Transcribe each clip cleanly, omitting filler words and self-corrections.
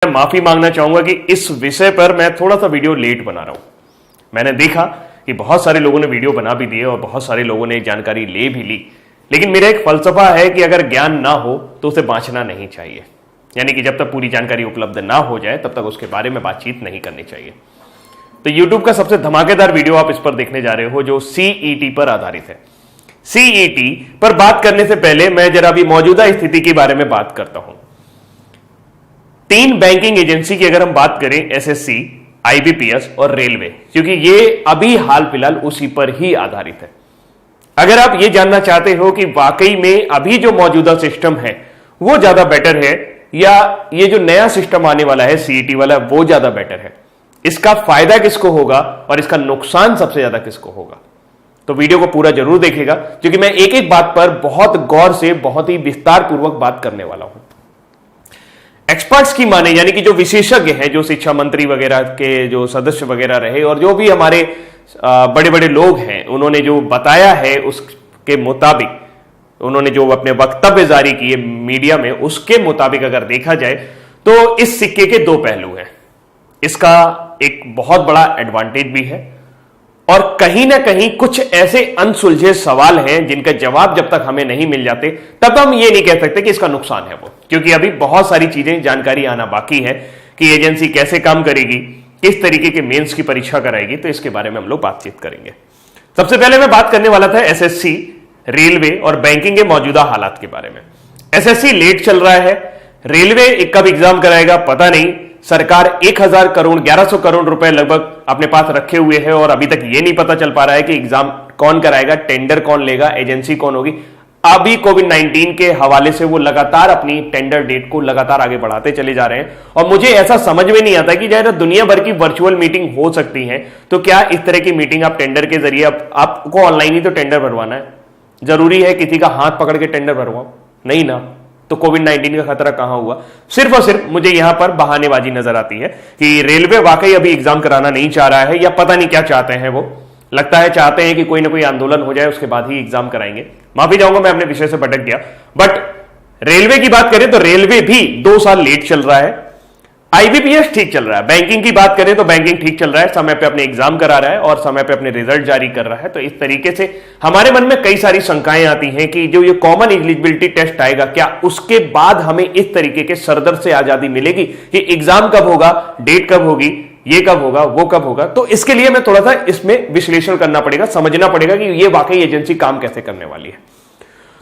मैं माफी मांगना चाहूंगा कि इस विषय पर मैं थोड़ा सा वीडियो लेट बना रहा हूं। मैंने देखा कि बहुत सारे लोगों ने वीडियो बना भी दिए और बहुत सारे लोगों ने जानकारी ले भी ली, लेकिन मेरा एक फलसफा है कि अगर ज्ञान ना हो तो उसे बांटना नहीं चाहिए। यानी कि जब तक पूरी जानकारी उपलब्ध ना हो जाए तब तक उसके बारे में बातचीत नहीं करनी चाहिए। तो YouTube का सबसे धमाकेदार वीडियो आप इस पर देखने जा रहे हो जो CET पर आधारित है। CET पर बात करने से पहले मैं जरा भी मौजूदा स्थिति के बारे में बात करता हूं। 3 बैंकिंग एजेंसी की अगर हम बात करें, SSC, IBPS और रेलवे, क्योंकि ये अभी हाल फिलहाल उसी पर ही आधारित है। अगर आप ये जानना चाहते हो कि वाकई में अभी जो मौजूदा सिस्टम है वो ज्यादा बेटर है या ये जो नया सिस्टम आने वाला है CET वाला वो ज्यादा बेटर है, इसका फायदा किसको होगा और इसका नुकसान सबसे ज्यादा किसको होगा, तो वीडियो को पूरा जरूर देखेगा, क्योंकि मैं एक एक बात पर बहुत गौर से बहुत ही विस्तार पूर्वक बात करने वाला हूं। एक्सपर्ट्स की माने, यानी कि जो विशेषज्ञ हैं, जो शिक्षा मंत्री वगैरह के जो सदस्य वगैरह रहे और जो भी हमारे बड़े बड़े लोग हैं, उन्होंने जो बताया है उसके मुताबिक, उन्होंने जो अपने वक्तव्य जारी किए मीडिया में, उसके मुताबिक अगर देखा जाए तो इस सिक्के के 2 पहलू हैं। इसका एक बहुत बड़ा एडवांटेज भी है और कहीं ना कहीं कुछ ऐसे अनसुलझे सवाल हैं जिनका जवाब जब तक हमें नहीं मिल जाते तब हम ये नहीं कह सकते कि इसका नुकसान है वो, क्योंकि अभी बहुत सारी चीजें जानकारी आना बाकी है कि एजेंसी कैसे काम करेगी, किस तरीके के मेंस की परीक्षा कराएगी, तो इसके बारे में हम लोग बातचीत करेंगे। सबसे पहले मैं बात करने वाला था SSC, रेलवे और बैंकिंग के मौजूदा हालात के बारे में। SSC लेट चल रहा है, रेलवे कब एग्जाम कराएगा पता नहीं। सरकार 1000 करोड़ 1100 करोड़ रुपए लगभग अपने पास रखे हुए है और अभी तक ये नहीं पता चल पा रहा है कि एग्जाम कौन कराएगा, टेंडर कौन लेगा, एजेंसी कौन होगी। अभी कोविड-19 के हवाले से वो लगातार अपनी टेंडर डेट को लगातार आगे बढ़ाते चले जा रहे हैं और मुझे ऐसा समझ में नहीं आता कि जब दुनिया भर की वर्चुअल मीटिंग हो सकती है तो क्या इस तरह की मीटिंग आप टेंडर के जरिए, आपको ऑनलाइन ही तो टेंडर भरवाना है, जरूरी है किसी का हाथ पकड़ के टेंडर भरवाओ? नहीं ना। तो कोविड-19 का खतरा कहां हुआ? सिर्फ और सिर्फ मुझे यहां पर बहानेबाजी नजर आती है कि रेलवे वाकई अभी एग्जाम कराना नहीं चाह रहा है या पता नहीं क्या चाहते हैं। वो लगता है चाहते हैं कि कोई ना कोई आंदोलन हो जाए उसके बाद ही एग्जाम कराएंगे। माफी चाहूंगा मैं अपने विषय से भटक गया, बट रेलवे की बात करें तो रेलवे भी 2 साल लेट चल रहा है। IBPS ठीक चल रहा है। बैंकिंग की बात करें तो बैंकिंग ठीक चल रहा है, समय पे अपने एग्जाम करा रहा है और समय पे अपने रिजल्ट जारी कर रहा है। तो इस तरीके से हमारे मन में कई सारी शंकाएं आती हैं कि जो ये कॉमन एलिजिबिलिटी टेस्ट आएगा, क्या उसके बाद हमें इस तरीके के सरदर्द से आजादी मिलेगी कि एग्जाम कब होगा, डेट कब होगी, ये कब होगा, वो कब होगा। तो इसके लिए मैं थोड़ा सा इसमें विश्लेषण करना पड़ेगा, समझना पड़ेगा कि ये वाकई एजेंसी काम कैसे करने वाली है।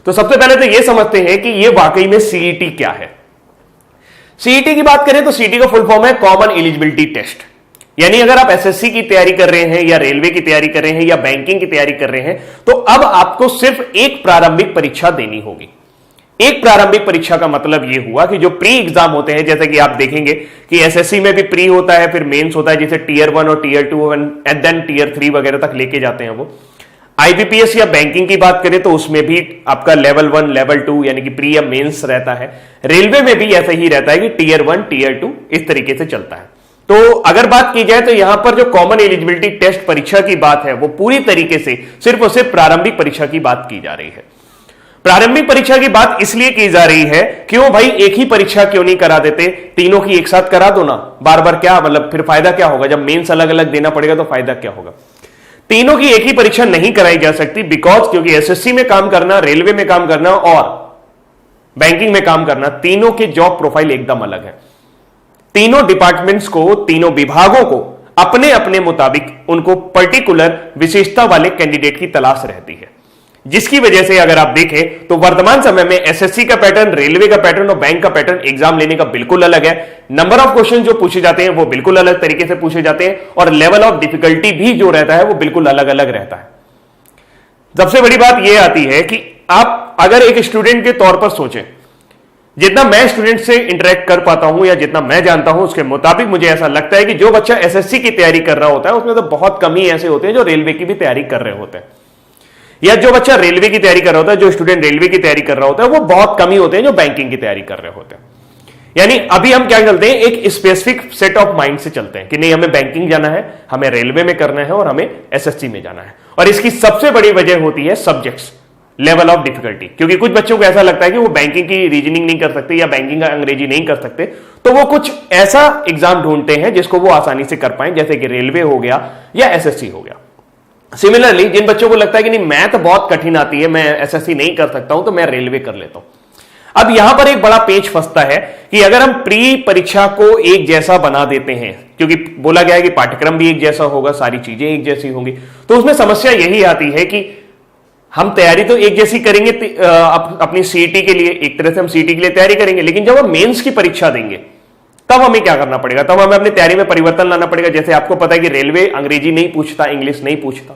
तो सबसे पहले तो ये समझते हैं कि ये वाकई में CET क्या है। CET की बात करें तो CET का फुल फॉर्म है कॉमन एलिजिबिलिटी टेस्ट। यानी अगर आप SSC की तैयारी कर रहे हैं या रेलवे की तैयारी कर रहे हैं या बैंकिंग की तैयारी कर रहे हैं तो अब आपको सिर्फ एक प्रारंभिक परीक्षा देनी होगी। एक प्रारंभिक परीक्षा का मतलब यह हुआ कि जो प्री एग्जाम होते हैं, जैसे कि आप देखेंगे कि SSC में भी प्री होता है, फिर मेंस होता है, जिसे टियर 1 और टियर 2 एंड देन टियर 3 वगैरह तक लेके जाते हैं वो। IBPS या बैंकिंग की बात करें तो उसमें भी आपका लेवल 1, लेवल 2 यानी कि प्री या मेंस रहता है। रेलवे में भी ऐसा ही रहता है कि टियर 1, टियर 2 इस तरीके से चलता है। तो अगर बात की जाए तो यहां पर जो कॉमन एलिजिबिलिटी टेस्ट परीक्षा की बात है वो पूरी तरीके से सिर्फ और सिर्फ प्रारंभिक परीक्षा की बात की जा रही है। प्रारंभिक परीक्षा की बात इसलिए की जा रही है, क्यों भाई एक ही परीक्षा क्यों नहीं करा देते, तीनों की एक साथ करा दो ना, बार बार क्या मतलब, फिर फायदा क्या होगा? जब मेंस अलग अलग देना पड़ेगा तो फायदा क्या होगा? तीनों की एक ही परीक्षा नहीं कराई जा सकती क्योंकि SSC में काम करना, रेलवे में काम करना और बैंकिंग में काम करना, तीनों के जॉब प्रोफाइल एकदम अलग है। तीनों डिपार्टमेंट्स को, तीनों विभागों को अपने अपने मुताबिक उनको पर्टिकुलर विशेषता वाले कैंडिडेट की तलाश रहती है, जिसकी वजह से अगर आप देखें तो वर्तमान समय में SSC का पैटर्न, रेलवे का पैटर्न और बैंक का पैटर्न एग्जाम लेने का बिल्कुल अलग है। नंबर ऑफ क्वेश्चन जो पूछे जाते हैं वो बिल्कुल अलग तरीके से पूछे जाते हैं और लेवल ऑफ डिफिकल्टी भी जो रहता है वो बिल्कुल अलग अलग रहता है। सबसे बड़ी बात यह आती है कि आप अगर एक स्टूडेंट के तौर पर सोचें, जितना मैं स्टूडेंट से इंटरेक्ट कर पाता हूं या जितना मैं जानता हूं उसके मुताबिक मुझे ऐसा लगता है कि जो बच्चा SSC की तैयारी कर रहा होता है उसमें तो बहुत कम ही ऐसे होते हैं जो रेलवे की भी तैयारी कर रहे होते हैं, या जो बच्चा रेलवे की तैयारी कर रहा होता है, जो स्टूडेंट रेलवे की तैयारी कर रहा होता है वो बहुत कम ही होते हैं जो बैंकिंग की तैयारी कर रहे होते हैं। यानी अभी हम क्या चलते हैं, एक स्पेसिफिक सेट ऑफ माइंड से चलते हैं कि नहीं हमें बैंकिंग जाना है, हमें रेलवे में करना है और हमें SSC में जाना है। और इसकी सबसे बड़ी वजह होती है सब्जेक्ट्स। लेवल ऑफ डिफिकल्टी, क्योंकि कुछ बच्चों को ऐसा लगता है कि वो बैंकिंग की रीजनिंग नहीं कर सकते या बैंकिंग का अंग्रेजी नहीं कर सकते, तो वो कुछ ऐसा एग्जाम ढूंढते हैं जिसको वो आसानी से कर पाए, जैसे कि रेलवे हो गया या एसएससी हो गया। सिमिलरली जिन बच्चों को लगता है कि नहीं मैथ बहुत कठिन आती है, मैं एसएससी नहीं कर सकता हूं, तो मैं रेलवे कर लेता हूं। अब यहां पर एक बड़ा पेच फंसता है कि अगर हम प्री परीक्षा को एक जैसा बना देते हैं, क्योंकि बोला गया है कि पाठ्यक्रम भी एक जैसा होगा, सारी चीजें एक जैसी होंगी, तो उसमें समस्या यही आती है कि हम तैयारी तो एक जैसी करेंगे अपनी सीईटी के लिए, एक तरह से हम सीईटी के लिए तैयारी करेंगे, लेकिन जब हम मेंस की परीक्षा देंगे तब हमें क्या करना पड़ेगा, तब हमें अपनी तैयारी में परिवर्तन लाना पड़ेगा। जैसे आपको पता है कि रेलवे अंग्रेजी नहीं पूछता, इंग्लिश नहीं पूछता,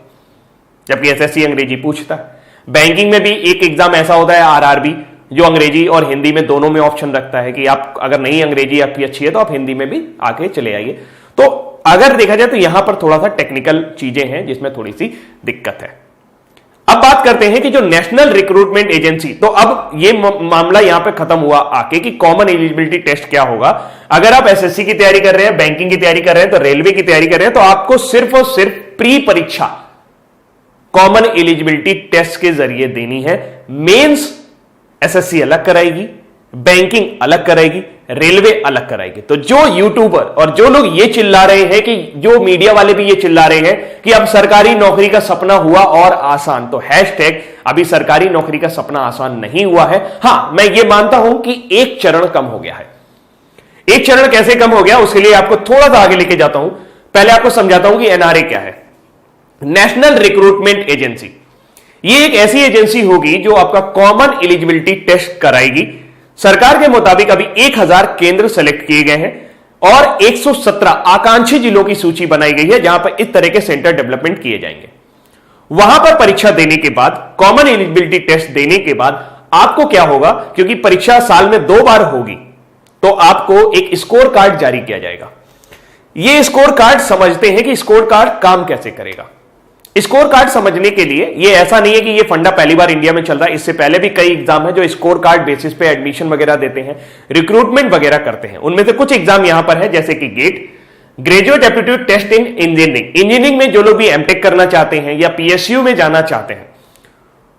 जबकि एसएससी अंग्रेजी पूछता है। बैंकिंग में भी एक एग्जाम ऐसा होता है आरआरबी, जो अंग्रेजी और हिंदी में दोनों में ऑप्शन रखता है कि आप अगर नहीं अंग्रेजी आपकी अच्छी है तो आप हिंदी में भी आके चले आइए। तो अगर देखा जाए तो यहां पर थोड़ा सा टेक्निकल चीजें हैं जिसमें थोड़ी सी दिक्कत है। अब बात करते हैं कि जो नेशनल रिक्रूटमेंट एजेंसी, तो अब ये मामला यहां पे खत्म हुआ आके कि कॉमन एलिजिबिलिटी टेस्ट क्या होगा। अगर आप एसएससी की तैयारी कर रहे हैं, बैंकिंग की तैयारी कर रहे हैं, तो रेलवे की तैयारी कर रहे हैं, तो आपको सिर्फ और सिर्फ प्री परीक्षा कॉमन एलिजिबिलिटी टेस्ट के जरिए देनी है। मेंस एसएससी अलग कराएगी, बैंकिंग अलग कराएगी, रेलवे अलग कराएगी। तो जो यूट्यूबर और जो लोग ये चिल्ला रहे हैं कि जो मीडिया वाले भी ये चिल्ला रहे हैं कि अब सरकारी नौकरी का सपना हुआ और आसान, तो हैशटैग अभी सरकारी नौकरी का सपना आसान नहीं हुआ है। हां, मैं ये मानता हूं कि एक चरण कम हो गया है। एक चरण कैसे कम हो गया, उसके लिए आपको थोड़ा सा आगे लेके जाता हूं। पहले आपको समझाता हूं कि एनआरए क्या है। नेशनल रिक्रूटमेंट एजेंसी, ये एक ऐसी एजेंसी होगी जो आपका कॉमन एलिजिबिलिटी टेस्ट कराएगी। सरकार के मुताबिक अभी 1000 केंद्र सेलेक्ट किए गए हैं और 117 आकांक्षी जिलों की सूची बनाई गई है जहां पर इस तरह के सेंटर डेवलपमेंट किए जाएंगे। वहां पर परीक्षा देने के बाद, कॉमन एलिजिबिलिटी टेस्ट देने के बाद आपको क्या होगा, क्योंकि परीक्षा साल में 2 बार होगी, तो आपको एक स्कोर कार्ड जारी किया जाएगा। यह स्कोर कार्ड समझते हैं कि स्कोर कार्ड काम कैसे करेगा। स्कोर कार्ड समझने के लिए, यह ऐसा नहीं है कि यह फंडा पहली बार इंडिया में चल रहा है, इससे पहले भी कई एग्जाम है जो स्कोर कार्ड बेसिस पे एडमिशन वगैरह देते हैं, रिक्रूटमेंट वगैरह करते हैं। उनमें से कुछ एग्जाम यहां पर है, जैसे कि GATE, graduate aptitude test in engineering. Engineering में जो लोग भी एमटेक करना चाहते हैं या पीएसयू में जाना चाहते हैं,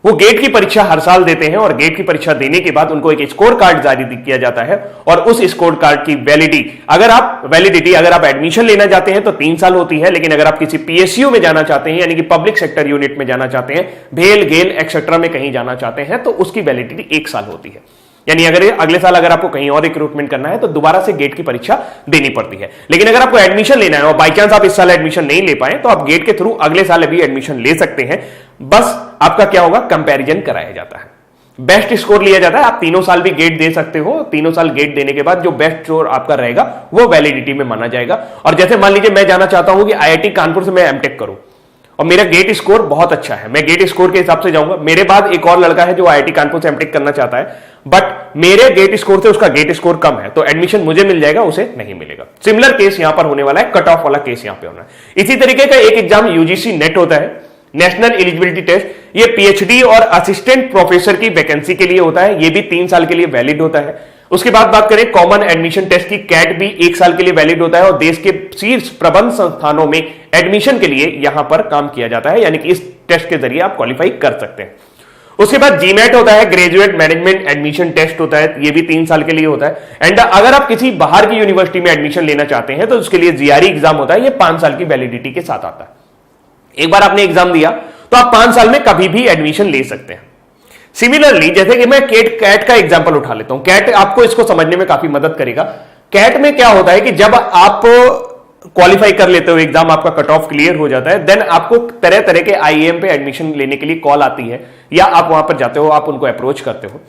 वो गेट की परीक्षा हर साल देते हैं और गेट की परीक्षा देने के बाद उनको एक स्कोर कार्ड जारी किया जाता है और उस स्कोर कार्ड की वैलिडिटी अगर आप एडमिशन लेना चाहते हैं तो 3 साल होती है, लेकिन अगर आप किसी पीएसयू में जाना चाहते हैं, यानी कि पब्लिक सेक्टर यूनिट में जाना चाहते हैं, भेल गेल एक्सेट्रा में कहीं जाना चाहते हैं, तो उसकी वैलिडिटी 1 साल होती है। यानी अगर अगले साल अगर आपको कहीं और रिक्रूटमेंट करना है तो दोबारा से गेट की परीक्षा देनी पड़ती है। लेकिन अगर आपको एडमिशन लेना है और बाई चांस आप इस साल एडमिशन नहीं ले पाए तो आप गेट के थ्रू अगले साल भी एडमिशन ले सकते हैं। बस आपका क्या होगा, कंपैरिजन कराया जाता है, बेस्ट स्कोर लिया जाता है। आप 3 साल भी गेट दे सकते हो, 3 साल गेट देने के बाद जो बेस्ट स्कोर आपका रहेगा वो वैलिडिटी में माना जाएगा। और जैसे मान लीजिए मैं जाना चाहता हूं कि आईआईटी कानपुर से मैं एमटेक करूं और मेरा गेट स्कोर बहुत अच्छा है, मैं गेट स्कोर के हिसाब से जाऊंगा। मेरे बाद एक और लड़का है जो आईआईटी कानपुर से एमटेक करना चाहता है, बट मेरे गेट स्कोर से उसका गेट स्कोर कम है, तो एडमिशन मुझे मिल जाएगा, उसे नहीं मिलेगा। सिमिलर केस यहां पर होने वाला है, कट ऑफ वाला केस यहां पे होना है। इसी तरीके का एक एग्जाम यूजीसी नेट होता है, नेशनल एलिजिबिलिटी टेस्ट। ये पीएचडी और असिस्टेंट प्रोफेसर की वैकेंसी के लिए होता है, ये भी 3 साल के लिए वैलिड होता है। उसके बाद बात करें कॉमन एडमिशन टेस्ट की, कैट भी 1 साल के लिए वैलिड होता है और देश के शीर्ष प्रबंध संस्थानों में एडमिशन के लिए यहां पर काम किया जाता है, यानी कि इस टेस्ट के जरिए आप क्वालिफाई कर सकते हैं। उसके बाद जीमैट होता है, ग्रेजुएट मैनेजमेंट एडमिशन टेस्ट होता है, ये भी 3 साल के लिए होता है। एंड अगर आप किसी बाहर की यूनिवर्सिटी में एडमिशन लेना चाहते हैं तो उसके लिए जीआरई एग्जाम होता है, ये 5 साल की वैलिडिटी के साथ आता है। एक बार आपने एग्जाम दिया तो आप 5 साल में कभी भी एडमिशन ले सकते हैं। सिमिलरली जैसे कि मैं कैट का एग्जांपल उठा लेता हूं, कैट आपको इसको समझने में काफी मदद करेगा। कैट में क्या होता है कि जब आप क्वालिफाई कर लेते हो, एग्जाम आपका कट ऑफ क्लियर हो जाता है, देन आपको तरह तरह के आईएएम पे एडमिशन लेने के लिए कॉल आती है या आप वहां पर जाते हो, आप उनको अप्रोच करते हो।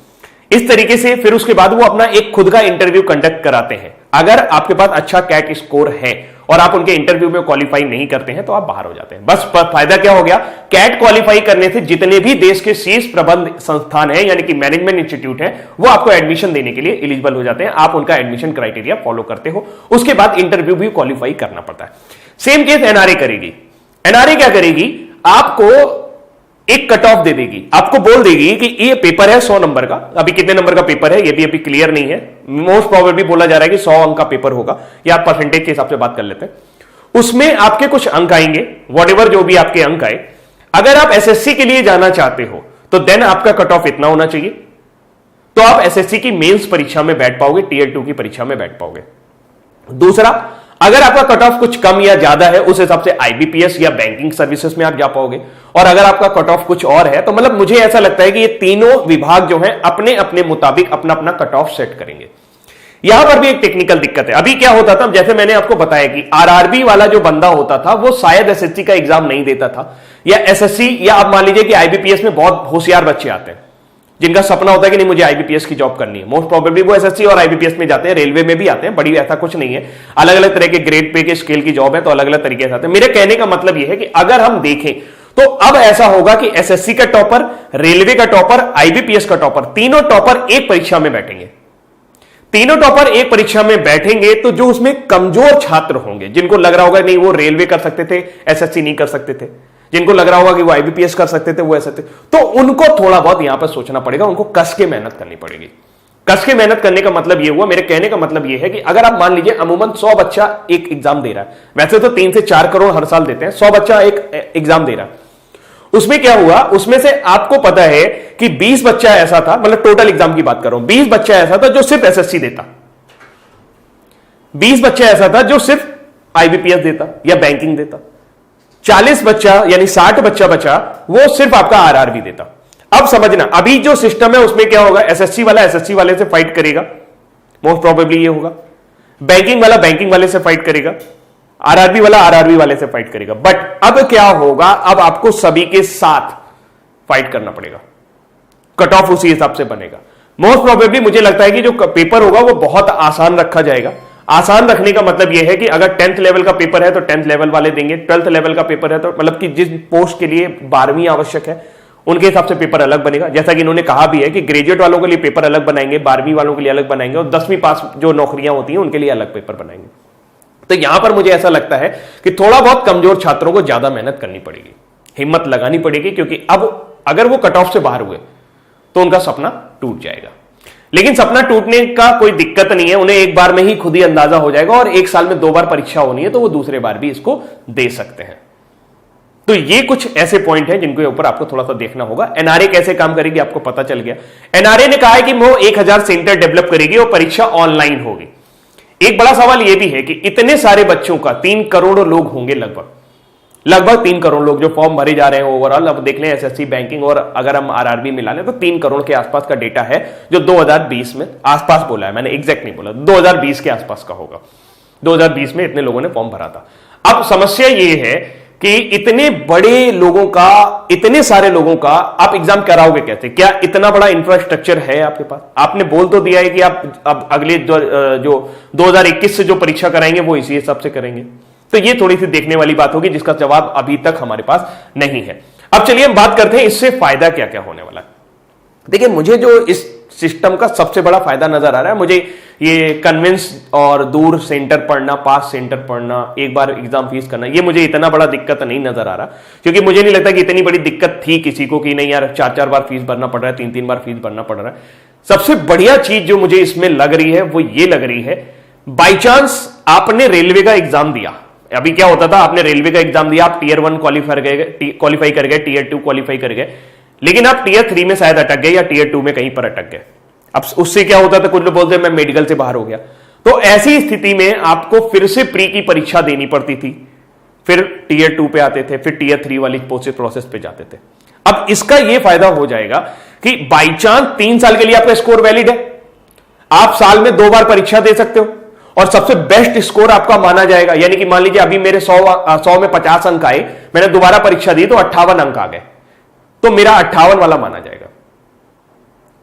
इस तरीके से फिर उसके बाद वो अपना एक खुद का इंटरव्यू कंडक्ट कराते हैं। अगर आपके पास अच्छा कैट स्कोर है और आप उनके इंटरव्यू में क्वालिफाई नहीं करते हैं तो आप बाहर हो जाते हैं। बस फायदा क्या हो गया, कैट क्वालिफाई करने से जितने भी देश के शीर्ष प्रबंध संस्थान है, यानी कि मैनेजमेंट इंस्टीट्यूट है, वो आपको एडमिशन देने के लिए एलिजिबल हो जाते हैं। आप उनका एडमिशन क्राइटेरिया फॉलो करते हो, उसके बाद इंटरव्यू भी क्वालिफाई करना पड़ता है। सेम केस एनआरए करेगी। एनआरए क्या करेगी, आपको एक कट ऑफ दे देगी, आपको बोल देगी कि ये पेपर है 100 नंबर का। अभी कितने नंबर का पेपर है ये भी अभी क्लियर नहीं है, मोस्ट प्रोबेबली बोला जा रहा है कि 100 अंक का पेपर होगा, या आप परसेंटेज के हिसाब से बात कर लेते हैं। उसमें आपके कुछ अंक आएंगे, वॉट एवर जो भी आपके अंक आए। अगर आप एसएससी के लिए जाना चाहते हो तो देन आपका कट ऑफ इतना होना चाहिए, तो आप एसएससी की मेंस परीक्षा में बैठ पाओगे, टीयर 2 की परीक्षा में बैठ पाओगे। दूसरा, अगर आपका कट ऑफ कुछ कम या ज्यादा है, उस हिसाब से आईबीपीएस या बैंकिंग सर्विसेज में आप जा पाओगे। और अगर आपका कट ऑफ कुछ और है, तो मतलब मुझे ऐसा लगता है कि ये तीनों विभाग जो हैं अपने अपने मुताबिक अपना अपना कट ऑफ सेट करेंगे। यहां पर भी एक टेक्निकल दिक्कत है। अभी क्या होता था, जैसे मैंने आपको बताया कि आरआरबी वाला जो बंदा होता था वो शायद एसएससी का एग्जाम नहीं देता था, या एसएससी, या आप मान लीजिए कि आईबीपीएस में बहुत होशियार बच्चे आते हैं जिनका सपना होता है कि नहीं मुझे आईबीपीएस की जॉब करनी है। मोस्ट प्रोबेबली वो एसएससी और आईबीपीएस में जाते हैं, रेलवे में भी आते हैं, बड़ी ऐसा कुछ नहीं है, अलग अलग तरह के ग्रेड पे के स्केल की जॉब है, तो अलग अलग तरीके से आते हैं। मेरे कहने का मतलब यह है कि अगर हम देखें तो अब ऐसा होगा कि एसएससी का टॉपर, रेलवे का टॉपर, आईबीपीएस का टॉपर, तीनों टॉपर एक परीक्षा में बैठेंगे। तीनों टॉपर एक परीक्षा में बैठेंगे तो जो उसमें कमजोर छात्र होंगे, जिनको लग रहा होगा नहीं वो रेलवे कर सकते थे, एसएससी नहीं कर सकते थे, जिनको लग रहा होगा कि वो आईबीपीएस कर सकते थे, वो ऐसे थे, तो उनको थोड़ा बहुत यहां पर सोचना पड़ेगा, उनको कस के मेहनत करनी पड़ेगी। कस के मेहनत करने का मतलब ये हुआ, मेरे कहने का मतलब ये है कि अगर आप मान लीजिए अमूमन 100 बच्चा एक एग्जाम दे रहा है, वैसे तो 3 से 4 करोड़ हर साल देते हैं, 100 बच्चा एक एग्जाम दे रहा है, उसमें क्या हुआ, उसमें से आपको पता है कि 20 बच्चा ऐसा था, मतलब टोटल एग्जाम की बात कर रहा हूं, 20 बच्चा ऐसा था जो सिर्फ एसएससी देता, 20 बच्चा ऐसा था जो सिर्फ आईबीपीएस देता या बैंकिंग देता, 40 बच्चा यानी 60 बच्चा बचा वो सिर्फ आपका आरआरबी देता। अब समझना, अभी जो सिस्टम है उसमें क्या होगा, एसएससी वाला एसएससी वाले से फाइट करेगा, मोस्ट प्रोबेबली ये होगा, बैंकिंग वाला बैंकिंग वाले से फाइट करेगा, आरआरबी वाला आरआरबी वाले से फाइट करेगा। बट अब क्या होगा, अब आपको सभी के साथ फाइट करना पड़ेगा, कट ऑफ उसी हिसाब से बनेगा। मोस्ट प्रोबेबली मुझे लगता है कि जो पेपर होगा वो बहुत आसान रखा जाएगा। आसान रखने का मतलब यह है कि अगर 10th लेवल का पेपर है तो 10th लेवल वाले देंगे, 12th लेवल का पेपर है तो मतलब कि जिस पोस्ट के लिए 12वीं आवश्यक है उनके हिसाब से पेपर अलग बनेगा। जैसा कि इन्होंने कहा भी है कि ग्रेजुएट वालों के लिए पेपर अलग बनाएंगे, 12वीं वालों के लिए अलग बनाएंगे, और 10वीं पास जो नौकरियां होती हैं उनके लिए अलग पेपर बनाएंगे। तो यहां पर मुझे ऐसा लगता है कि थोड़ा बहुत कमजोर छात्रों को ज्यादा मेहनत करनी पड़ेगी, हिम्मत लगानी पड़ेगी, क्योंकि अब अगर वो कट ऑफ से बाहर हुए तो उनका सपना टूट जाएगा। लेकिन सपना टूटने का कोई दिक्कत नहीं है, उन्हें एक बार में ही खुद ही अंदाजा हो जाएगा, और एक साल में 2 बार परीक्षा होनी है तो वो दूसरे बार भी इसको दे सकते हैं। तो ये कुछ ऐसे पॉइंट हैं जिनके ऊपर आपको थोड़ा सा देखना होगा। एनआरए कैसे काम करेगी आपको पता चल गया। एनआरए ने कहा है कि वो 1000 सेंटर डेवलप करेगी और परीक्षा ऑनलाइन होगी। एक बड़ा सवाल यह भी है कि इतने सारे बच्चों का 3 करोड़ लोग होंगे, लगभग 3 करोड़ लोग जो फॉर्म भरे जा रहे हैं ओवरऑल। अब देख लें एसएससी, बैंकिंग और अगर हम आरआरबी मिला लें तो 3 करोड़ के आसपास का डेटा है जो 2020 में, आसपास बोला है मैंने, एग्जैक्ट नहीं बोला, 2020 के आसपास का होगा। 2020 में इतने लोगों ने फॉर्म भरा था। अब समस्या ये है कि इतने बड़े लोगों का, इतने सारे लोगों का आप एग्जाम कराओगे कैसे? क्या इतना बड़ा इंफ्रास्ट्रक्चर है आपके पास? आपने बोल तो दिया है कि आप अब अगले जो 2021 से जो परीक्षा कराएंगे वो इसी हिसाब से करेंगे, तो ये थोड़ी सी देखने वाली बात होगी जिसका जवाब अभी तक हमारे पास नहीं है। अब चलिए हम बात करते हैं इससे फायदा क्या क्या होने वाला है। देखिए, मुझे जो इस सिस्टम का सबसे बड़ा फायदा नजर आ रहा है, मुझे ये कन्विंस और दूर सेंटर पढ़ना, पास सेंटर पढ़ना, एक बार एग्जाम फीस करना, ये मुझे इतना बड़ा दिक्कत नहीं नजर आ रहा, क्योंकि मुझे नहीं लगता कि इतनी बड़ी दिक्कत थी किसी को कि नहीं यार 4-4 बार फीस भरना पड़ रहा है, 3-3 बार फीस भरना पड़ रहा है। सबसे बढ़िया चीज जो मुझे इसमें लग रही है वो ये लग रही है, बाई चांस आपने रेलवे का एग्जाम दिया, अभी क्या होता था, आपने रेलवे का एग्जाम दिया, आप टीयर 1 क्वालिफाई कर गए, टीयर 2 क्वालिफाई कर गए, लेकिन आप टीयर 3 में शायद अटक गए या टीयर 2 में कहीं पर अटक गए। अब उससे क्या होता था, कुछ लोग बोलते मैं मेडिकल से बाहर हो गया, तो ऐसी स्थिति में आपको फिर से प्री की परीक्षा देनी पड़ती थी, फिर टीयर 2 पे आते थे, फिर टीयर 3 वाली प्रोसेस पे जाते थे। अब इसका यह फायदा हो जाएगा कि बाई चांस 3 साल के लिए आपका स्कोर वैलिड है, आप साल में 2 बार परीक्षा दे सकते हो और सबसे बेस्ट स्कोर आपका माना जाएगा। यानी कि मान लीजिए अभी मेरे 100 में 50 अंक आए, मैंने दोबारा परीक्षा दी तो 58 अंक आ गए, तो मेरा 58 वाला माना जाएगा।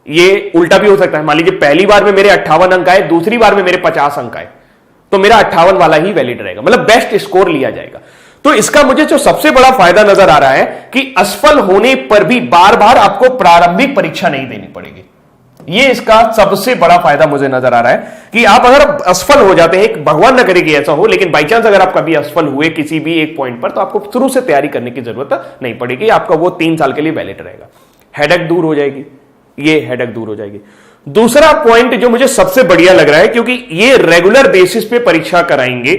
ये उल्टा भी हो सकता है, मान लीजिए पहली बार में मेरे 58 अंक आए, दूसरी बार में मेरे 50 अंक आए, तो मेरा 58 वाला ही वैलिड रहेगा, मतलब बेस्ट स्कोर लिया जाएगा। तो इसका मुझे जो सबसे बड़ा फायदा नजर आ रहा है कि असफल होने पर भी बार बार आपको प्रारंभिक परीक्षा नहीं देनी पड़ेगी। ये इसका सबसे बड़ा फायदा मुझे नजर आ रहा है कि आप अगर असफल हो जाते हैं, भगवान न करे कि ऐसा हो, लेकिन बाई चांस अगर आप कभी असफल हुए किसी भी एक पॉइंट पर, तो आपको शुरू से तैयारी करने की जरूरत नहीं पड़ेगी, आपका वो 3 साल के लिए वैलिड रहेगा। हेडेक दूर हो जाएगी, ये हेडेक दूर हो जाएगी। दूसरा पॉइंट जो मुझे सबसे बढ़िया लग रहा है, क्योंकि ये रेगुलर बेसिस पे परीक्षा कराएंगे,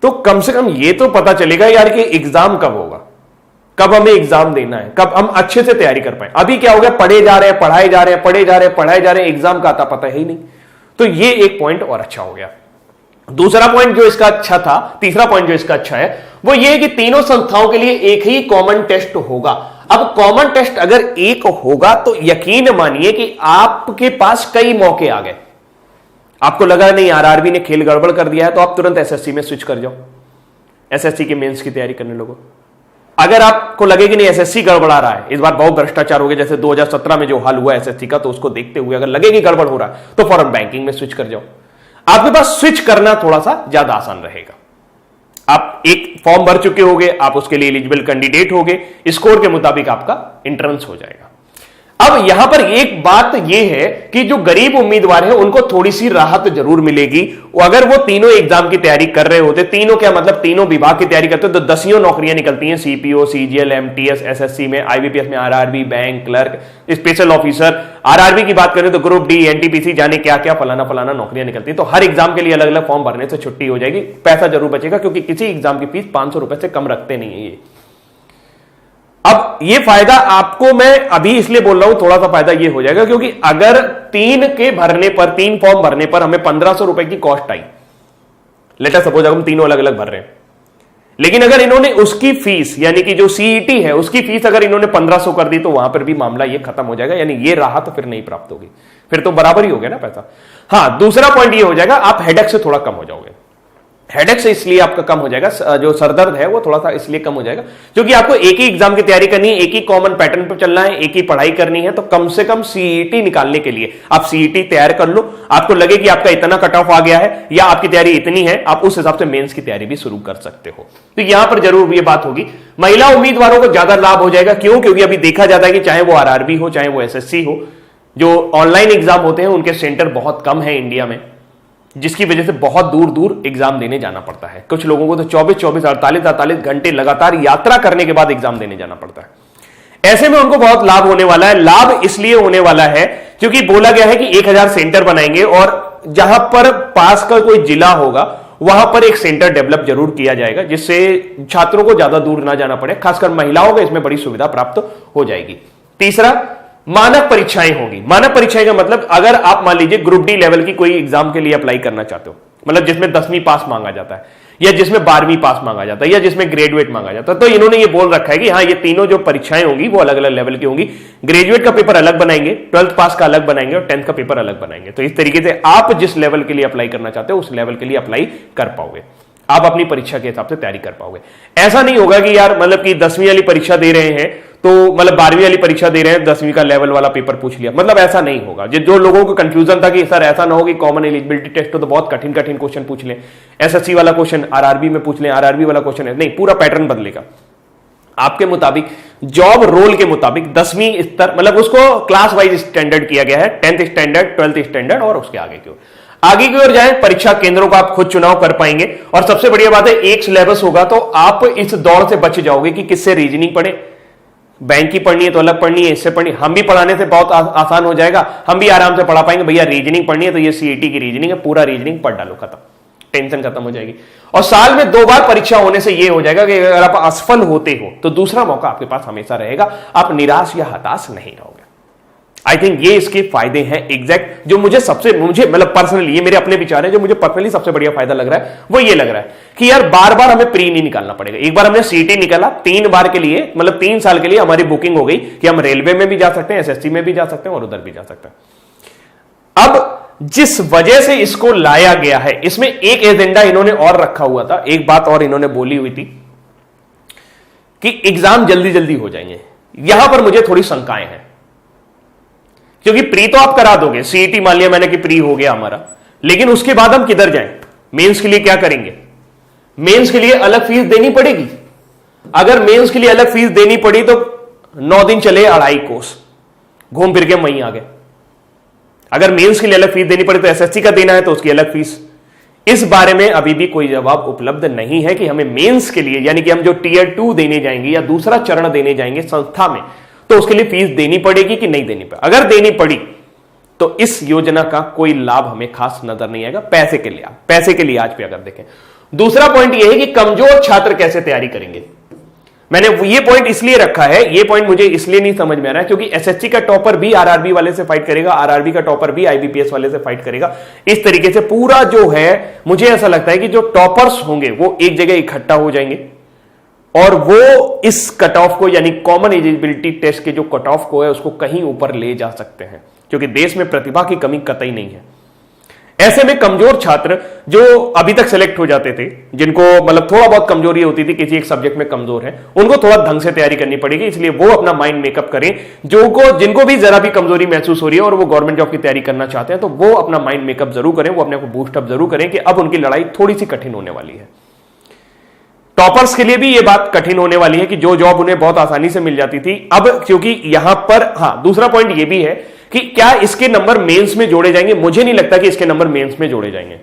तो कम से कम ये तो पता चलेगा यार कि एग्जाम कब होगा, कब हमें एग्जाम देना है, कब हम अच्छे से तैयारी कर पाए। अभी क्या हो गया, पढ़े जा रहे हैं, पढ़ाए जा रहे हैं, पढ़े जा रहे हैं, पढ़ाए जा रहे हैं, एग्जाम का आता पता है ही नहीं। तो ये एक पॉइंट और अच्छा हो गया। दूसरा पॉइंट जो इसका अच्छा था, तीसरा पॉइंट जो इसका अच्छा है वो ये है कि तीनों संस्थाओं के लिए एक ही कॉमन टेस्ट होगा। अब कॉमन टेस्ट अगर एक होगा तो यकीन मानिए कि आपके पास कई मौके आ गए। आपको लगा नहीं आरआरबी ने खेल गड़बड़ कर दिया है तो आप तुरंत एसएससी में स्विच कर जाओ, एसएससी के मेंस की तैयारी करने लगो। अगर आपको लगे कि नहीं एसएससी गड़बड़ा रहा है, इस बार बहुत भ्रष्टाचार हो गया जैसे 2017 में जो हाल हुआ एसएससी का, तो उसको देखते हुए अगर लगे कि गड़बड़ हो रहा है तो फौरन बैंकिंग में स्विच कर जाओ। आपके पास स्विच करना थोड़ा सा ज्यादा आसान रहेगा। आप एक फॉर्म भर चुके होगे, आप उसके लिए एलिजिबल कैंडिडेट होगे, स्कोर के मुताबिक आपका एंट्रेंस हो जाएगा। अब यहां पर एक बात यह है कि जो गरीब उम्मीदवार है उनको थोड़ी सी राहत जरूर मिलेगी। अगर वो तीनों एग्जाम की तैयारी कर रहे होते, तीनों क्या मतलब तीनों विभाग की तैयारी करते तो 10 नौकरियां निकलती हैं, सीपीओ, सीजीएल, एमटीएस, एसएससी में, आईबीपीएस में, RRB, bank clerk, special officer. RRB की बात करें तो ग्रुप डी, एनटीपीसी, जाने क्या क्या फलाना फलाना नौकरियां निकलती हैं। तो हर एग्जाम के लिए अलग अलग फॉर्म भरने से छुट्टी हो जाएगी, पैसा जरूर बचेगा, क्योंकि किसी एग्जाम की फीस 500 रुपए से कम रखते नहीं है ये। अब ये फायदा आपको मैं अभी इसलिए बोल रहा हूं, थोड़ा सा फायदा ये हो जाएगा क्योंकि अगर 3 फॉर्म भरने पर हमें 1500 रुपए की कॉस्ट आई, लेटर सपोज हम तीनों अलग अलग भर रहे हैं, लेकिन अगर इन्होंने उसकी फीस यानी कि जो सीईटी है उसकी फीस अगर इन्होंने 1500 कर दी तो वहां पर भी मामला ये खत्म हो जाएगा, यानी ये राहत फिर नहीं प्राप्त होगी, फिर तो बराबर ही हो गया ना पैसा। हाँ, दूसरा पॉइंट ये हो जाएगा आप हेडेक से थोड़ा कम हो जाओगे। हेडेक से इसलिए आपका कम हो जाएगा, जो सरदर्द है वो थोड़ा सा इसलिए कम हो जाएगा क्योंकि आपको एक ही एग्जाम की तैयारी करनी है, एक ही कॉमन पैटर्न पर चलना है, एक ही पढ़ाई करनी है। तो कम से कम सीईटी निकालने के लिए आप सीईटी तैयार कर लो। आपको लगे कि आपका इतना कट ऑफ आ गया है या आपकी तैयारी इतनी है, आप उस हिसाब से मेंस की तैयारी भी शुरू कर सकते हो। तो यहां पर जरूर ये बात होगी, महिला उम्मीदवारों को ज्यादा लाभ हो जाएगा। क्यों? क्योंकि अभी देखा जाता है कि चाहे वो आरआरबी हो, चाहे वो एसएससी हो, जो ऑनलाइन एग्जाम होते हैं उनके सेंटर बहुत कम है इंडिया में, जिसकी वजह से बहुत दूर दूर एग्जाम देने जाना पड़ता है। कुछ लोगों को तो 24-24, 48-48 घंटे लगातार यात्रा करने के बाद एग्जाम देने जाना पड़ता है। ऐसे में उनको बहुत लाभ होने वाला है। लाभ इसलिए होने वाला है क्योंकि बोला गया है कि 1000 सेंटर बनाएंगे और जहां पर पास का कोई जिला होगा वहां पर एक सेंटर डेवलप जरूर किया जाएगा, जिससे छात्रों को ज्यादा दूर ना जाना पड़े, खासकर महिलाओं को इसमें बड़ी सुविधा प्राप्त हो जाएगी। तीसरा, मानक परीक्षाएं होगी। मानक परीक्षाएं का मतलब अगर आप मान लीजिए ग्रुप डी लेवल की कोई एग्जाम के लिए अप्लाई करना चाहते हो, मतलब जिसमें 10वीं पास मांगा जाता है या जिसमें 12वीं पास मांगा जाता है या जिसमें ग्रेजुएट मांगा जाता है, तो इन्होंने ये बोल रखा है कि हाँ, ये तीनों जो परीक्षाएं होंगी वो अलग अलग लेवल की होंगी। ग्रेजुएट का पेपर अलग बनाएंगे, 12th पास का अलग बनाएंगे और 10th का पेपर अलग बनाएंगे। तो इस तरीके से आप जिस लेवल के लिए अप्लाई करना चाहते हो उस लेवल के लिए अप्लाई कर पाओगे, आप अपनी परीक्षा के हिसाब से तैयारी कर पाओगे। ऐसा नहीं होगा कि यार मतलब कि 10वीं वाली परीक्षा दे रहे हैं तो मतलब 12वीं वाली परीक्षा दे रहे हैं, 10वीं का लेवल वाला पेपर पूछ लिया, मतलब ऐसा नहीं होगा। जो लोगों को कंफ्यूजन था कि सर ऐसा ना हो कि कॉमन एलिजिबिलिटी टेस्ट हो तो बहुत कठिन कठिन क्वेश्चन पूछ लें, एसएससी वाला क्वेश्चन आरआरबी में पूछ लें, आरआरबी वाला क्वेश्चन है, नहीं, पूरा पैटर्न बदलेगा आपके मुताबिक, जॉब रोल के मुताबिक। 10वीं स्तर मतलब उसको क्लास वाइज स्टैंडर्ड किया गया है, 10th स्टैंडर्ड, 12th स्टैंडर्ड और उसके आगे की ओर। आगे की ओर जाए, परीक्षा केंद्रों का आप खुद चुनाव कर पाएंगे और सबसे बढ़िया बात है एक सिलेबस होगा, तो आप इस दौड़ से बच जाओगे कि किससे रीजनिंग पढ़े, बैंक की पढ़नी है तो अलग पढ़नी है, इससे पढ़नी, हम भी पढ़ाने से बहुत आसान हो जाएगा, हम भी आराम से पढ़ा पाएंगे। भैया रीजनिंग पढ़नी है तो ये सीईटी की रीजनिंग है, पूरा रीजनिंग पढ़ डालो, खत्म, टेंशन खत्म हो जाएगी। और साल में 2 बार परीक्षा होने से ये हो जाएगा कि अगर आप असफल होते हो तो दूसरा मौका आपके पास हमेशा रहेगा, आप निराश या हताश नहीं रहोगे। आई थिंक ये इसके फायदे हैं एग्जैक्ट, जो मुझे मतलब पर्सनली, ये मेरे अपने विचार है, जो मुझे पर्सनली सबसे बढ़िया फायदा लग रहा है वो ये लग रहा है कि यार बार बार हमें प्री नहीं निकालना पड़ेगा। एक बार हमने सीटी निकाला, 3 बार के लिए मतलब 3 साल के लिए हमारी बुकिंग हो गई कि हम रेलवे में भी जा सकते हैं, एसएससी में भी जा सकते हैं और उधर भी जा सकते हैं। अब जिस वजह से इसको लाया गया है, इसमें एक एजेंडा इन्होंने और रखा हुआ था, एक बात और इन्होंने बोली हुई थी कि एग्जाम जल्दी जल्दी हो जाएंगे। यहां पर मुझे थोड़ी शंकाएं हैं, क्योंकि प्री तो आप करा दोगे, सीईटी मान लिया मैंने कि प्री हो गया हमारा, लेकिन उसके बाद हम किधर जाएं? मेंस के लिए क्या करेंगे? मेंस के लिए अलग फीस देनी पड़ेगी। अगर मेंस के लिए अलग फीस देनी पड़ी तो 9 दिन चले 2.5 कोर्स, घूम फिर के वहीं आ गए। अगर मेंस के लिए अलग फीस देनी पड़ी तो एसएससी का देना है तो उसकी अलग फीस। इस बारे में अभी भी कोई जवाब उपलब्ध नहीं है कि हमें मेंस के लिए, यानी कि हम जो टियर 2 देने जाएंगे या दूसरा चरण देने जाएंगे संस्था में, तो उसके लिए फीस देनी पड़ेगी कि नहीं देनी पड़ेगी। अगर देनी पड़ी तो इस योजना का कोई लाभ हमें खास नजर नहीं आएगा पैसे के लिए आज पे अगर देखें। दूसरा पॉइंट यह है कि कमजोर छात्र कैसे तैयारी करेंगे। मैंने ये पॉइंट इसलिए रखा है, ये पॉइंट मुझे इसलिए नहीं समझ में आ रहा है क्योंकि एसएससी का टॉपर भी आरआरबी वाले से फाइट करेगा, आरआरबी का टॉपर भी आईबीपीएस वाले से फाइट करेगा। इस तरीके से पूरा जो है, मुझे ऐसा लगता है कि जो टॉपर्स होंगे वो एक जगह इकट्ठा हो जाएंगे और वो इस कट ऑफ को, यानी कॉमन एलिजिबिलिटी टेस्ट के जो कट ऑफ को है उसको कहीं ऊपर ले जा सकते हैं, क्योंकि देश में प्रतिभा की कमी कतई नहीं है। ऐसे में कमजोर छात्र जो अभी तक सेलेक्ट हो जाते थे, जिनको मतलब थोड़ा बहुत कमजोरी होती थी, किसी एक सब्जेक्ट में कमजोर है, उनको थोड़ा ढंग से तैयारी करनी पड़ेगी। इसलिए वो अपना माइंड मेकअप करें। जिनको भी जरा भी कमजोरी महसूस हो रही है और वो गवर्नमेंट जॉब की तैयारी करना चाहते हैं, तो वो अपना माइंड मेकअप जरूर करें, वो अपने को बूस्टअप जरूर करें कि अब उनकी लड़ाई थोड़ी सी कठिन होने वाली है। टॉपर्स के लिए भी ये बात कठिन होने वाली है कि जो जॉब उन्हें बहुत आसानी से मिल जाती थी, अब क्योंकि यहां पर दूसरा पॉइंट ये भी है कि क्या इसके नंबर मेंस में जोड़े जाएंगे। मुझे नहीं लगता कि इसके नंबर मेंस में जोड़े जाएंगे,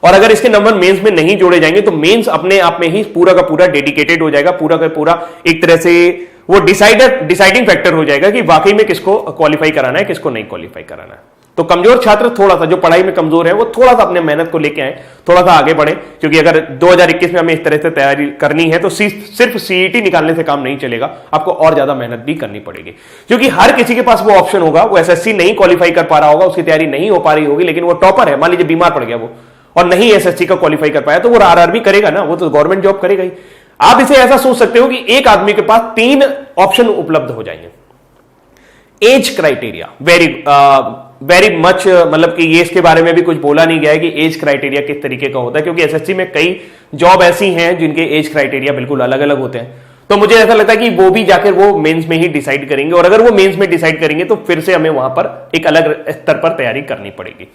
और अगर इसके नंबर मेंस में नहीं जोड़े जाएंगे तो मेंस अपने आप में ही पूरा का पूरा डेडिकेटेड हो जाएगा, पूरा का पूरा एक तरह से वो डिसाइडिंग फैक्टर हो जाएगा कि वाकई में किसको क्वालिफाई कराना है, किसको नहीं क्वालिफाई कराना है। तो कमजोर छात्र थोड़ा सा, जो पढ़ाई में कमजोर है, वो थोड़ा सा अपने मेहनत को लेके आए, थोड़ा सा आगे बढ़े, क्योंकि अगर 2021 में हमें इस तरह से तैयारी करनी है तो सिर्फ सीईटी निकालने से काम नहीं चलेगा, आपको और ज्यादा मेहनत भी करनी पड़ेगी। क्योंकि हर किसी के पास वो ऑप्शन होगा, वो एसएससी नहीं क्वालिफाई कर पा रहा होगा, उसकी तैयारी नहीं हो पा रही होगी, लेकिन वो टॉपर है, मान लीजिए बीमार पड़ गया वो और नहीं एसएससी का क्वालिफाई कर पाया, तो वो आरआरबी करेगा ना, वो तो गवर्नमेंट जॉब करेगा ही। आप इसे ऐसा सोच सकते हो कि एक आदमी के पास 3 ऑप्शन उपलब्ध हो जाएंगे। एज क्राइटेरिया वेरी मच, मतलब कि ये इसके बारे में भी कुछ बोला नहीं गया है कि एज क्राइटेरिया किस तरीके का होता है, क्योंकि एसएससी में कई जॉब ऐसी हैं जिनके एज क्राइटेरिया बिल्कुल अलग अलग होते हैं। तो मुझे ऐसा लगता है कि वो भी जाकर वो मेंस में ही डिसाइड करेंगे, और अगर वो मेंस में डिसाइड करेंगे तो फिर से हमें वहां पर एक अलग स्तर पर तैयारी करनी पड़ेगी।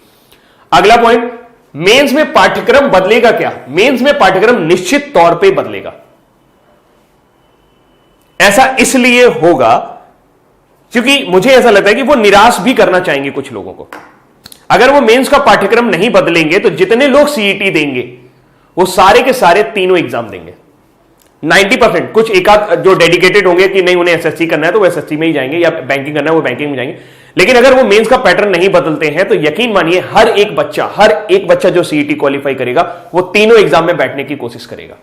अगला पॉइंट, मेंस में पाठ्यक्रम बदलेगा क्या? मेंस में पाठ्यक्रम निश्चित तौर पर बदलेगा। ऐसा इसलिए होगा क्योंकि मुझे ऐसा लगता है कि वो निराश भी करना चाहेंगे कुछ लोगों को। अगर वो मेंस का पाठ्यक्रम नहीं बदलेंगे तो जितने लोग सीईटी देंगे वो सारे के सारे तीनों एग्जाम देंगे 90%। कुछ एक आध जो डेडिकेटेड होंगे कि नहीं उन्हें एसएससी करना है तो वो एसएससी में ही जाएंगे, या बैंकिंग करना है वो बैंकिंग में जाएंगे। लेकिन अगर वो मेंस का पैटर्न नहीं बदलते हैं तो यकीन मानिए हर एक बच्चा जो सीईटी क्वालिफाई करेगा वो तीनों एग्जाम में बैठने की कोशिश करेगा।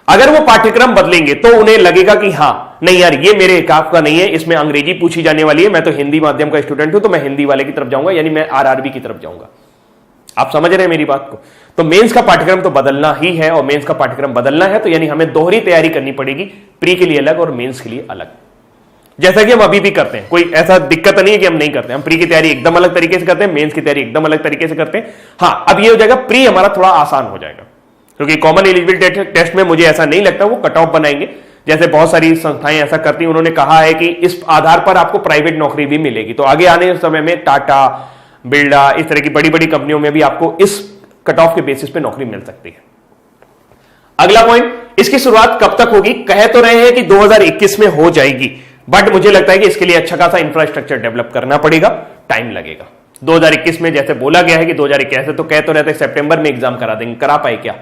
अगर वो पाठ्यक्रम बदलेंगे तो उन्हें लगेगा कि हां नहीं यार ये मेरे हिसाब का नहीं है, इसमें अंग्रेजी पूछी जाने वाली है, मैं तो हिंदी माध्यम का स्टूडेंट हूं, तो मैं हिंदी वाले की तरफ जाऊंगा, यानी मैं आरआरबी की तरफ जाऊंगा। आप समझ रहे हैं मेरी बात को? तो मेंस का पाठ्यक्रम तो बदलना ही है, और मेंस का पाठ्यक्रम बदलना है तो यानी हमें दोहरी तैयारी करनी पड़ेगी, प्री के लिए अलग और मेंस के लिए अलग, जैसा कि हम अभी भी करते हैं। कोई ऐसा दिक्कत नहीं है कि हम नहीं करते, हम प्री की तैयारी एकदम अलग तरीके से करते हैं, मेंस की तैयारी एकदम अलग तरीके से करते हैं। हां, अब ये हो जाएगा प्री हमारा थोड़ा आसान हो जाएगा, क्योंकि कॉमन एलिजिबिलिटी टेस्ट में मुझे ऐसा नहीं लगता वो कट ऑफ बनाएंगे, जैसे बहुत सारी संस्थाएं ऐसा करती हैं। उन्होंने कहा है कि इस आधार पर आपको प्राइवेट नौकरी भी मिलेगी, तो आगे आने समय में टाटा, बिरला, इस तरह की बड़ी बड़ी कंपनियों में भी आपको इस कट ऑफ के बेसिस पे नौकरी मिल सकती है। अगला पॉइंट, इसकी शुरुआत कब तक होगी? कह तो रहे हैं कि 2021 में हो जाएगी, बट मुझे लगता है कि इसके लिए अच्छा खासा इंफ्रास्ट्रक्चर डेवलप करना पड़ेगा, टाइम लगेगा। 2021 में जैसे बोला गया है कि 2021 तो कह तो रहते सितंबर में एग्जाम करा देंगे, करा पाए क्या?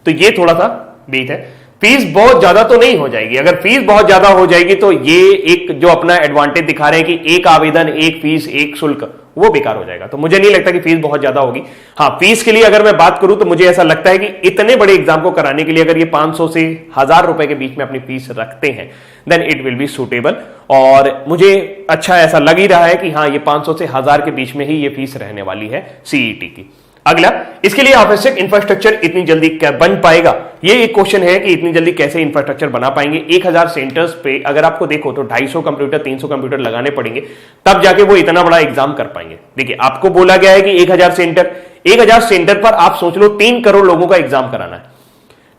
तो ये थोड़ा सा बीट है। फीस बहुत ज्यादा तो नहीं हो जाएगी। अगर फीस बहुत ज्यादा हो जाएगी तो ये एक जो अपना एडवांटेज दिखा रहे हैं कि एक आवेदन, एक फीस, एक शुल्क, वो बेकार हो जाएगा। तो मुझे नहीं लगता कि फीस बहुत ज्यादा होगी। हाँ, फीस के लिए अगर मैं बात करूं तो मुझे ऐसा लगता है कि इतने बड़े एग्जाम को कराने के लिए अगर ये 500 से 1000 रुपए के बीच में अपनी फीस रखते हैं then it will be suitable, और मुझे अच्छा ऐसा लग ही रहा है कि हाँ ये 500 से 1000 के बीच में ही ये फीस रहने वाली है सीईटी की। अगला, इसके लिए आवश्यक इंफ्रास्ट्रक्चर इतनी जल्दी क्या बन पाएगा? ये एक क्वेश्चन है कि इतनी जल्दी कैसे इंफ्रास्ट्रक्चर बना पाएंगे। 1000 सेंटर्स पे अगर आपको देखो तो 250 कंप्यूटर, 300 कंप्यूटर लगाने पड़ेंगे, तब जाके वो इतना बड़ा एग्जाम कर पाएंगे। देखिए, आपको बोला गया है कि 1000 सेंटर पर आप सोच लो 3 करोड़ लोगों का एग्जाम कराना है।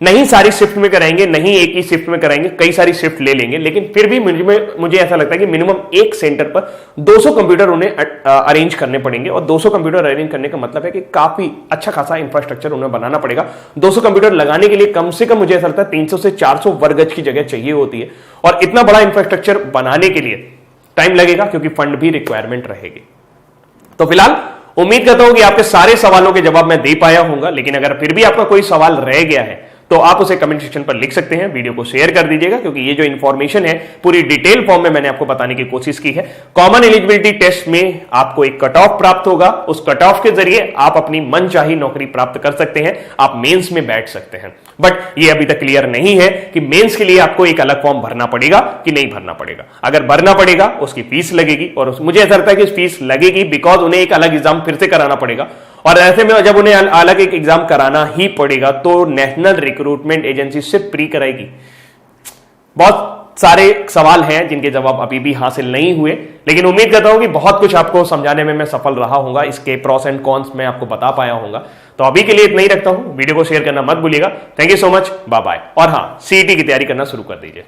नहीं सारी शिफ्ट में कराएंगे, नहीं एक ही शिफ्ट में कराएंगे, कई सारी शिफ्ट ले लेंगे, लेकिन फिर भी मुझे ऐसा लगता है कि मिनिमम एक सेंटर पर 200 कंप्यूटर उन्हें अरेंज करने पड़ेंगे। और 200 कंप्यूटर अरेंज करने का मतलब है कि काफी अच्छा खासा इंफ्रास्ट्रक्चर उन्हें बनाना पड़ेगा। 200 कंप्यूटर लगाने के लिए कम से कम मुझे ऐसा लगता है 300 से 400 वर्ग गज की जगह चाहिए होती है, और इतना बड़ा इंफ्रास्ट्रक्चर बनाने के लिए टाइम लगेगा क्योंकि फंड भी रिक्वायरमेंट रहेगी। तो फिलहाल उम्मीद करता हूं कि आपके सारे सवालों के जवाब मैं दे पाया होऊंगा, लेकिन अगर फिर भी आपका कोई सवाल रह गया है तो आप उसे कमेंट सेक्शन पर लिख सकते हैं, वीडियो को शेयर कर दीजिएगा, क्योंकि ये जो इंफॉर्मेशन है पूरी डिटेल फॉर्म में मैंने आपको बताने की कोशिश की है। कॉमन एलिजिबिलिटी टेस्ट में आपको एक कट ऑफ प्राप्त होगा, उस कट ऑफ के जरिए आप अपनी मनचाही नौकरी प्राप्त कर सकते हैं, आप मेंस में बैठ सकते हैं। बट ये अभी तक क्लियर नहीं है कि मेंस के लिए आपको एक अलग फॉर्म भरना पड़ेगा कि नहीं भरना पड़ेगा। अगर भरना पड़ेगा उसकी फीस लगेगी, और मुझे ऐसा लगता है कि फीस लगेगी बिकॉज उन्हें एक अलग एग्जाम फिर से कराना पड़ेगा, और ऐसे में जब उन्हें अलग एक एग्जाम कराना ही पड़ेगा तो नेशनल रिक्रूटमेंट एजेंसी से प्री कराएगी। बहुत सारे सवाल हैं जिनके जवाब अभी भी हासिल नहीं हुए, लेकिन उम्मीद करता हूं कि बहुत कुछ आपको समझाने में मैं सफल रहा हूंगा, इसके प्रॉस एंड कॉन्स में आपको बता पाया हूंगा। तो अभी के लिए इतना ही रखता हूं, वीडियो को शेयर करना मत भूलिएगा। Thank you so much, bye bye. और हाँ, सीईटी की तैयारी करना शुरू कर दीजिए।